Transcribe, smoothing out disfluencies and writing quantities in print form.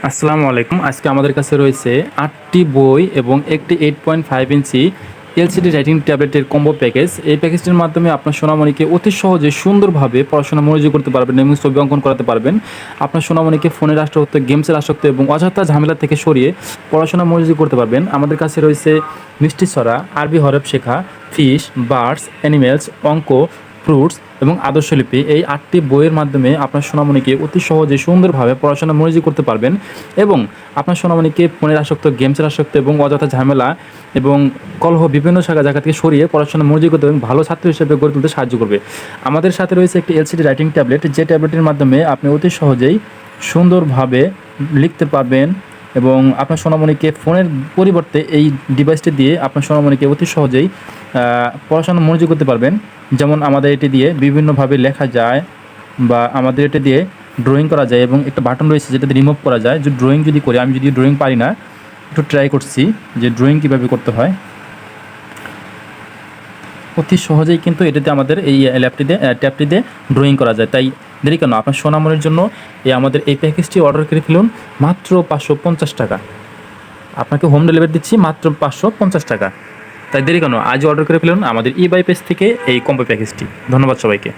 আসসালামু আলাইকুম। আজকে আমাদের কাছে রয়েছে ৮টি বই এবং একটি 8.5 ইঞ্চি এলসিডি রাইটিং ট্যাবলেটের কম্বো প্যাকেজ। এই প্যাকেজটির মাধ্যমে আপনার সোনামণিকে অতি সহজে সুন্দরভাবে পড়াশোনা মনোযোগ করতে পারবেন এবং ছবি অঙ্কন করাতে পারবেন। আপনার সোনামণিকে ফোনের আসক্ত, গেমসের আসক্ত এবং অযথা ঝামেলা থেকে সরিয়ে পড়াশোনা মনোযোগ করতে পারবেন। আমাদের কাছে রয়েছে মিষ্টি ছড়া, আরবি হরফ শেখা, ফিশ, বার্ডস, অ্যানিমেলস, অঙ্ক, ফ্রুটস এবং আদর্শলিপি। এই ৮টি বইয়ের মাধ্যমে আপনার সোনামণিকে অতি সহজে সুন্দরভাবে পড়াশোনা মনোযোগ করতে পারবেন এবং আপনার সোনামণিকে ফোনের আসক্ত, গেমসের আসক্ত এবং অযথা ঝামেলা এবং কলহ বিভিন্ন জায়গা থেকে সরিয়ে পড়াশোনা মনোযোগ করতে এবং ভালো ছাত্র হিসেবে গড়ে তুলতে সাহায্য করবে। আমাদের সাথে রয়েছে একটি এলসিডি রাইটিং ট্যাবলেট, যে ট্যাবলেটের মাধ্যমে আপনি অতি সহজেই সুন্দরভাবে লিখতে পারবেন এবং আপনার সোনামণিকে ফোনের পরিবর্তে এই ডিভাইসটি দিয়ে আপনার সোনামণিকে অতি সহজেই পড়াশোনা মনোযোগ করতে পারবেন। যেমন আমাদের এটি দিয়ে বিভিন্নভাবে লেখা যায় বা আমাদের এটি দিয়ে ড্রয়িং করা যায় এবং একটা বাটন রয়েছে যেটাতে রিমুভ করা যায়। যে ড্রয়িং যদি করি, আমি যদি ড্রয়িং পারি না, একটু ট্রাই করছি যে ড্রয়িং কীভাবে করতে হয়। অতি সহজেই কিন্তু এটাতে আমাদের এই ট্যাবটিতে ড্রয়িং করা যায়। তাই দেরি কেন, আপনার সোনামণির জন্য আমাদের এই প্যাকেজটি অর্ডার করে ফেলুন মাত্র 550 টাকা। আপনাকে হোম ডেলিভারি দিচ্ছি মাত্র 550 টাকা। তাই দেরি কেন, আজই অর্ডার করে ফেলুন আমাদের ই বাই পেজ থেকে এই কম্বো প্যাকেজটি। ধন্যবাদ সবাইকে।